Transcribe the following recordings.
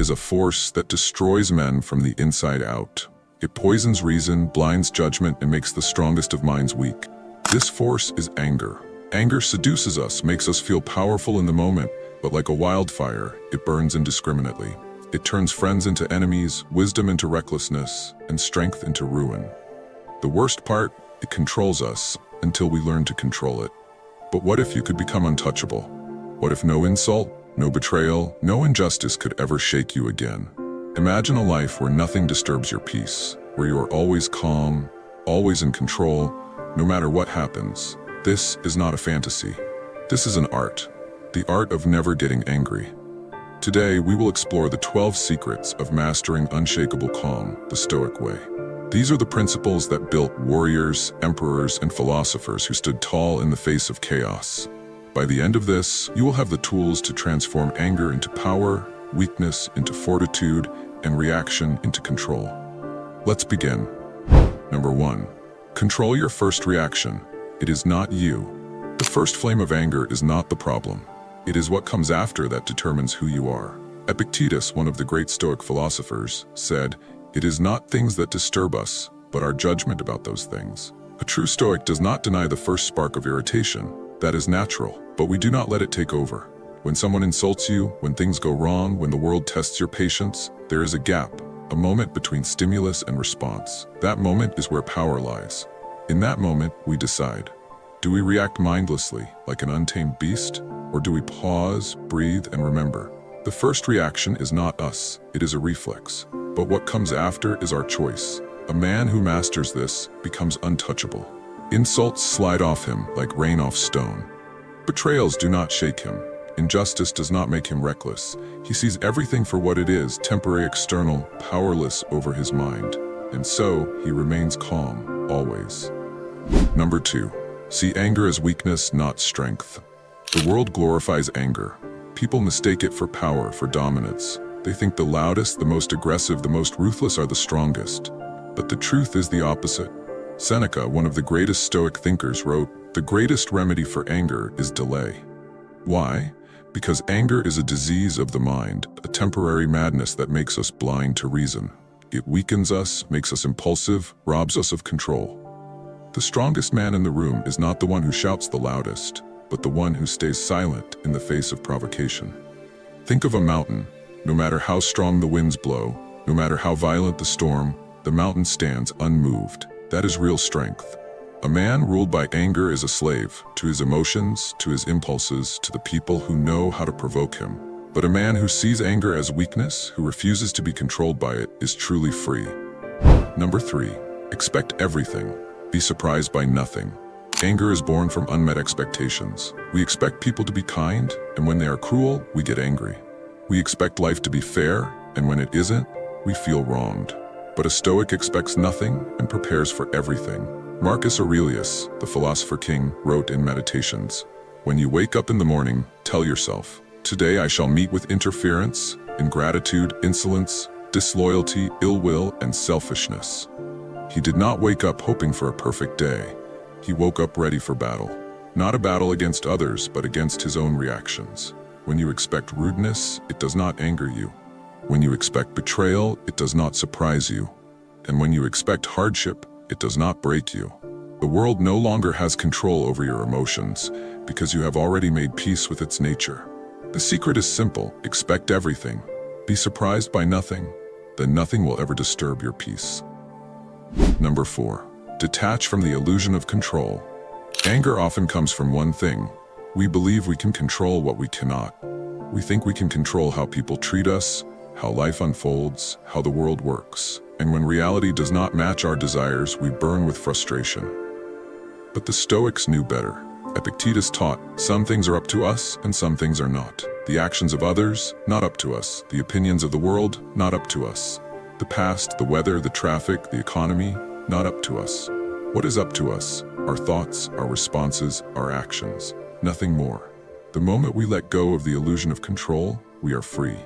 is a force that destroys men from the inside out. It poisons reason, blinds judgment, and makes the strongest of minds weak. This force is anger. Anger seduces us, makes us feel powerful in the moment, but like a wildfire, it burns indiscriminately. It turns friends into enemies, wisdom into recklessness, and strength into ruin. The worst part, it controls us until we learn to control it. But what if you could become untouchable? What if no insult, no betrayal, no injustice could ever shake you again? Imagine a life where nothing disturbs your peace, where you are always calm, always in control, no matter what happens. This is not a fantasy. This is an art. The art of never getting angry. Today, we will explore the 12 secrets of mastering unshakable calm, the Stoic way. These are the principles that built warriors, emperors, and philosophers who stood tall in the face of chaos. By the end of this, you will have the tools to transform anger into power, weakness into fortitude, and reaction into control. Let's begin. Number 1. Control your first reaction. It is not you. The first flame of anger is not the problem. It is what comes after that determines who you are. Epictetus, one of the great Stoic philosophers, said, "It is not things that disturb us, but our judgment about those things." A true Stoic does not deny the first spark of irritation. That is natural, but we do not let it take over. When someone insults you, when things go wrong, when the world tests your patience, there is a gap, a moment between stimulus and response. That moment is where power lies. In that moment, we decide. Do we react mindlessly, like an untamed beast? Or do we pause, breathe, and remember? The first reaction is not us, it is a reflex. But what comes after is our choice. A man who masters this becomes untouchable. Insults slide off him like rain off stone. Betrayals do not shake him. Injustice does not make him reckless. He sees everything for what it is, temporary, external, powerless over his mind. And so, he remains calm, always. Number 2. See anger as weakness, not strength. The world glorifies anger. People mistake it for power, for dominance. They think the loudest, the most aggressive, the most ruthless are the strongest. But the truth is the opposite. Seneca, one of the greatest Stoic thinkers, wrote, "The greatest remedy for anger is delay." Why? Because anger is a disease of the mind, a temporary madness that makes us blind to reason. It weakens us, makes us impulsive, robs us of control. The strongest man in the room is not the one who shouts the loudest, but the one who stays silent in the face of provocation. Think of a mountain. No matter how strong the winds blow, no matter how violent the storm, the mountain stands unmoved. That is real strength. A man ruled by anger is a slave, to his emotions, to his impulses, to the people who know how to provoke him. But a man who sees anger as weakness, who refuses to be controlled by it, is truly free. Number 3. Expect everything. Be surprised by nothing. Anger is born from unmet expectations. We expect people to be kind, and when they are cruel, we get angry. We expect life to be fair, and when it isn't, we feel wronged. But a Stoic expects nothing and prepares for everything. Marcus Aurelius, the philosopher king, wrote in Meditations, "When you wake up in the morning, tell yourself, 'Today I shall meet with interference, ingratitude, insolence, disloyalty, ill will, and selfishness.'" He did not wake up hoping for a perfect day. He woke up ready for battle. Not a battle against others, but against his own reactions. When you expect rudeness, it does not anger you. When you expect betrayal, it does not surprise you. And when you expect hardship, it does not break you. The world no longer has control over your emotions because you have already made peace with its nature. The secret is simple: expect everything. Be surprised by nothing, then nothing will ever disturb your peace. Number 4. Detach from the illusion of control. Anger often comes from one thing. We believe we can control what we cannot. We think we can control how people treat us, how life unfolds, how the world works. And when reality does not match our desires, we burn with frustration. But the Stoics knew better. Epictetus taught, some things are up to us and some things are not. The actions of others, not up to us. The opinions of the world, not up to us. The past, the weather, the traffic, the economy, not up to us. What is up to us? Our thoughts, our responses, our actions. Nothing more. The moment we let go of the illusion of control, we are free.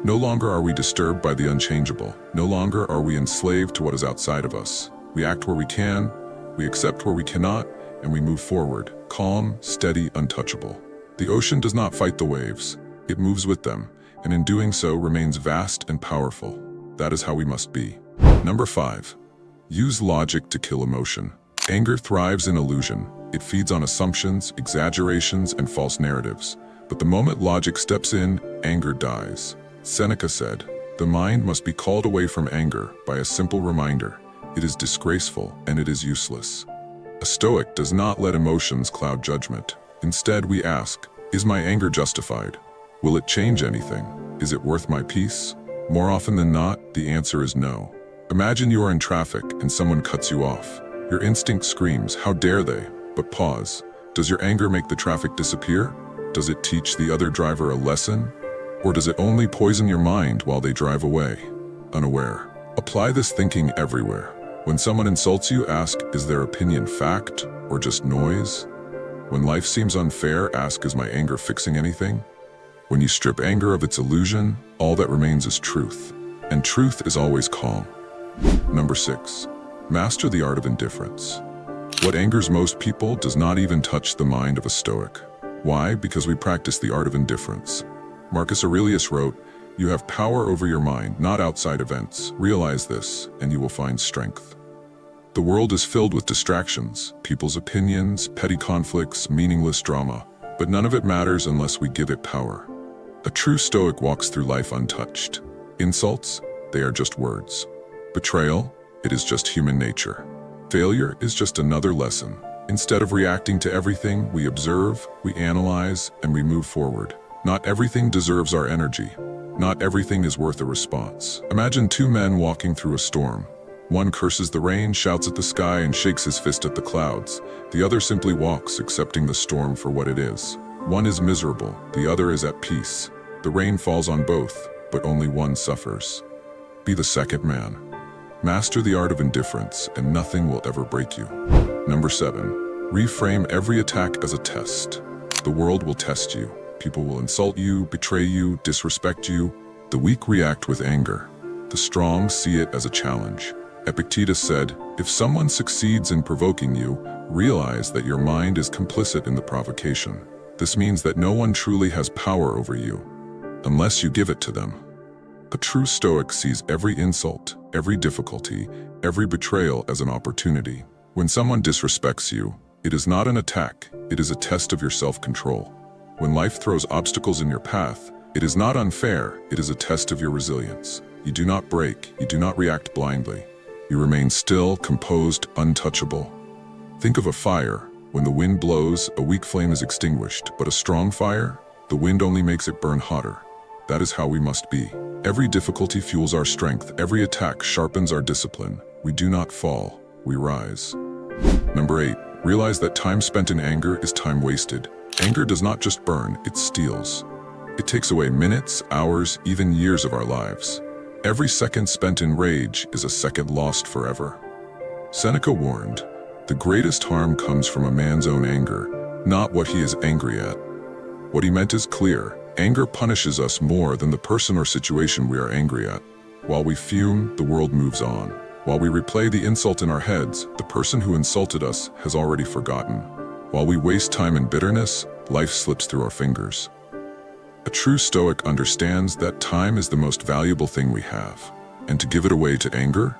No longer are we disturbed by the unchangeable. No longer are we enslaved to what is outside of us. We act where we can, we accept where we cannot, and we move forward, calm, steady, untouchable. The ocean does not fight the waves. It moves with them, and in doing so remains vast and powerful. That is how we must be. Number 5. Use logic to kill emotion. Anger thrives in illusion. It feeds on assumptions, exaggerations, and false narratives. But the moment logic steps in, anger dies. Seneca said, "The mind must be called away from anger by a simple reminder. It is disgraceful and it is useless." A Stoic does not let emotions cloud judgment. Instead, we ask, is my anger justified? Will it change anything? Is it worth my peace? More often than not, the answer is no. Imagine you are in traffic and someone cuts you off. Your instinct screams, "How dare they?" But pause. Does your anger make the traffic disappear? Does it teach the other driver a lesson? Or does it only poison your mind while they drive away, unaware? Apply this thinking everywhere. When someone insults you, ask, is their opinion fact or just noise? When life seems unfair, ask, is my anger fixing anything? When you strip anger of its illusion, all that remains is truth. And truth is always calm. Number 6. Master the art of indifference. What angers most people does not even touch the mind of a Stoic. Why? Because we practice the art of indifference. Marcus Aurelius wrote, "You have power over your mind, not outside events. Realize this, and you will find strength." The world is filled with distractions, people's opinions, petty conflicts, meaningless drama, but none of it matters unless we give it power. A true Stoic walks through life untouched. Insults? They are just words. Betrayal? It is just human nature. Failure is just another lesson. Instead of reacting to everything, we observe, we analyze, and we move forward. Not everything deserves our energy. Not everything is worth a response. Imagine two men walking through a storm. One curses the rain, shouts at the sky, and shakes his fist at the clouds. The other simply walks, accepting the storm for what it is. One is miserable, the other is at peace. The rain falls on both, but only one suffers. Be the second man. Master the art of indifference, and nothing will ever break you. Number 7. Reframe every attack as a test. The world will test you. People will insult you, betray you, disrespect you. The weak react with anger. The strong see it as a challenge. Epictetus said, "If someone succeeds in provoking you, realize that your mind is complicit in the provocation." This means that no one truly has power over you, unless you give it to them. A true Stoic sees every insult, every difficulty, every betrayal as an opportunity. When someone disrespects you, it is not an attack, it is a test of your self-control. When life throws obstacles in your path, it is not unfair, it is a test of your resilience. You do not break, you do not react blindly. You remain still, composed, untouchable. Think of a fire. When the wind blows, a weak flame is extinguished, but a strong fire, the wind only makes it burn hotter. That is how we must be. Every difficulty fuels our strength, every attack sharpens our discipline. We do not fall, we rise. Number 8. Realize that time spent in anger is time wasted. Anger does not just burn, it steals. It takes away minutes, hours, even years of our lives. Every second spent in rage is a second lost forever. Seneca warned, "The greatest harm comes from a man's own anger, not what he is angry at." What he meant is clear. Anger punishes us more than the person or situation we are angry at. While we fume, the world moves on. While we replay the insult in our heads, the person who insulted us has already forgotten. While we waste time in bitterness, life slips through our fingers. A true Stoic understands that time is the most valuable thing we have, and to give it away to anger,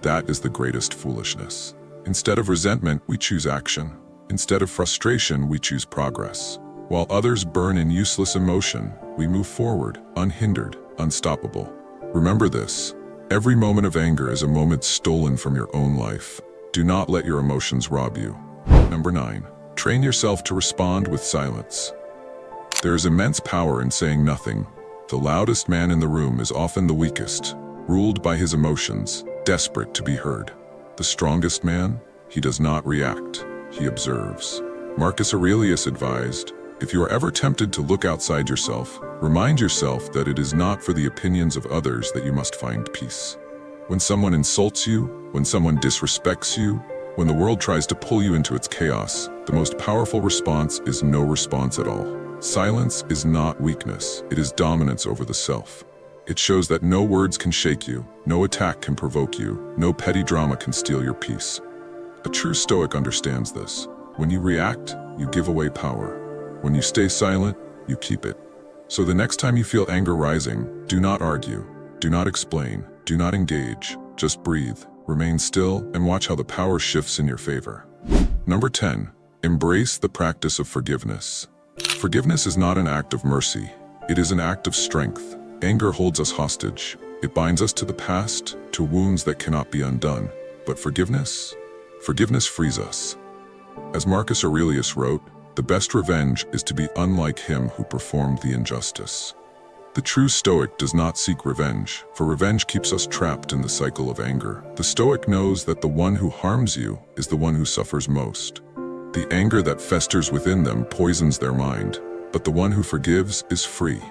that is the greatest foolishness. Instead of resentment, we choose action. Instead of frustration, we choose progress. While others burn in useless emotion, we move forward, unhindered, unstoppable. Remember this, every moment of anger is a moment stolen from your own life. Do not let your emotions rob you. Number 9. Train yourself to respond with silence. There is immense power in saying nothing. The loudest man in the room is often the weakest, ruled by his emotions, desperate to be heard. The strongest man, he does not react, he observes. Marcus Aurelius advised, if you are ever tempted to look outside yourself, remind yourself that it is not for the opinions of others that you must find peace. When someone insults you, when someone disrespects you, when the world tries to pull you into its chaos, the most powerful response is no response at all. Silence is not weakness, it is dominance over the self. It shows that no words can shake you, no attack can provoke you, no petty drama can steal your peace. A true Stoic understands this. When you react, you give away power. When you stay silent, you keep it. So the next time you feel anger rising, do not argue, do not explain, do not engage, just breathe, remain still, and watch how the power shifts in your favor. Number 10. Embrace the practice of forgiveness. Forgiveness is not an act of mercy, it is an act of strength. Anger holds us hostage. It binds us to the past, to wounds that cannot be undone. But forgiveness frees us. As Marcus Aurelius wrote, the best revenge is to be unlike him who performed the injustice. The true Stoic does not seek revenge, for revenge keeps us trapped in the cycle of anger. The Stoic knows that the one who harms you is the one who suffers most. The anger that festers within them poisons their mind, but the one who forgives is free.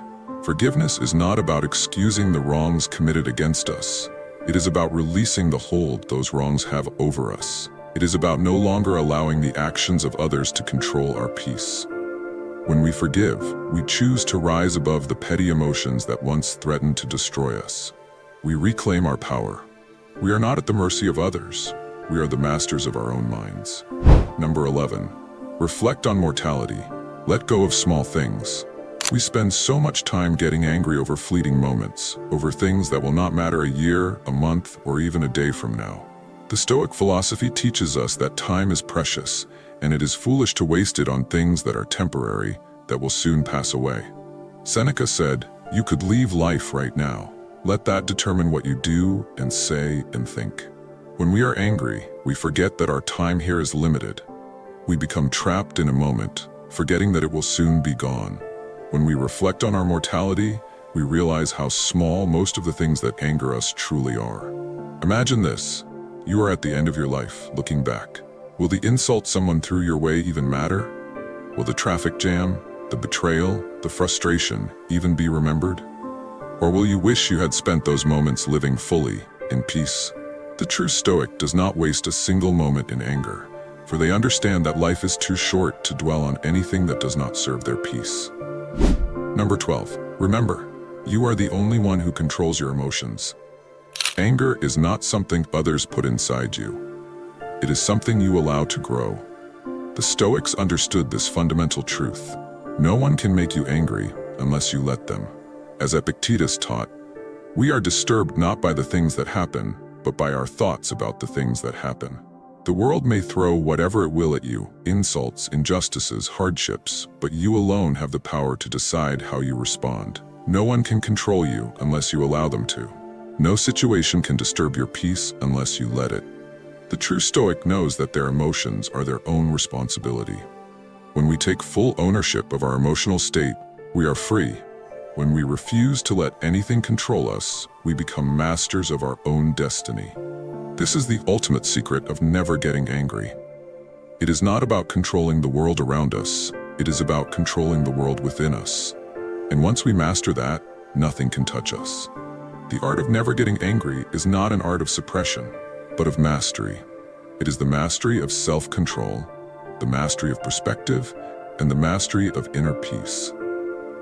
Forgiveness is not about excusing the wrongs committed against us. It is about releasing the hold those wrongs have over us. It is about no longer allowing the actions of others to control our peace. When we forgive, we choose to rise above the petty emotions that once threatened to destroy us. We reclaim our power. We are not at the mercy of others. We are the masters of our own minds. Number 11. Reflect on mortality. Let go of small things. We spend so much time getting angry over fleeting moments, over things that will not matter a year, a month, or even a day from now. The Stoic philosophy teaches us that time is precious, and it is foolish to waste it on things that are temporary, that will soon pass away. Seneca said, "You could leave life right now. Let that determine what you do and say and think." When we are angry, we forget that our time here is limited. We become trapped in a moment, forgetting that it will soon be gone. When we reflect on our mortality, we realize how small most of the things that anger us truly are. Imagine this. You are at the end of your life, looking back. Will the insult someone threw your way even matter? Will the traffic jam, the betrayal, the frustration even be remembered? Or will you wish you had spent those moments living fully, in peace? The true Stoic does not waste a single moment in anger, for they understand that life is too short to dwell on anything that does not serve their peace. Number 12. Remember, you are the only one who controls your emotions. Anger is not something others put inside you. It is something you allow to grow. The Stoics understood this fundamental truth. No one can make you angry unless you let them. As Epictetus taught, we are disturbed not by the things that happen, but by our thoughts about the things that happen. The world may throw whatever it will at you, insults, injustices, hardships, but you alone have the power to decide how you respond. No one can control you unless you allow them to. No situation can disturb your peace unless you let it. The true Stoic knows that their emotions are their own responsibility. When we take full ownership of our emotional state, we are free. When we refuse to let anything control us, we become masters of our own destiny. This is the ultimate secret of never getting angry. It is not about controlling the world around us, it is about controlling the world within us. And once we master that, nothing can touch us. The art of never getting angry is not an art of suppression, but of mastery. It is the mastery of self-control, the mastery of perspective, and the mastery of inner peace.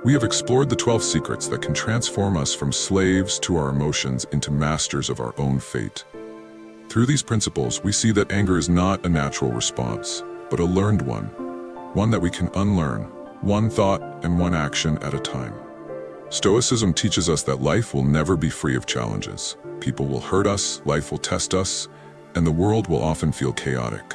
We have explored the 12 secrets that can transform us from slaves to our emotions into masters of our own fate. Through these principles, we see that anger is not a natural response, but a learned one that we can unlearn, one thought and one action at a time. Stoicism teaches us that life will never be free of challenges. People will hurt us, life will test us, and the world will often feel chaotic.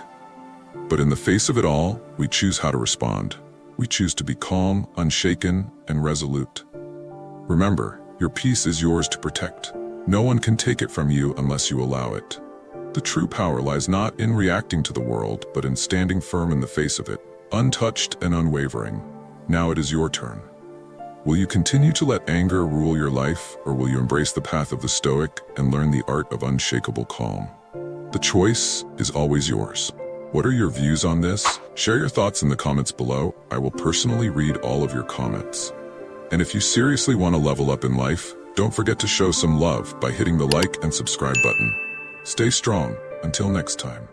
But in the face of it all, we choose how to respond. We choose to be calm, unshaken, and resolute. Remember, your peace is yours to protect. No one can take it from you unless you allow it. The true power lies not in reacting to the world, but in standing firm in the face of it, untouched and unwavering. Now it is your turn. Will you continue to let anger rule your life, or will you embrace the path of the Stoic and learn the art of unshakable calm? The choice is always yours. What are your views on this? Share your thoughts in the comments below. I will personally read all of your comments. And if you seriously want to level up in life, don't forget to show some love by hitting the like and subscribe button. Stay strong. Until next time.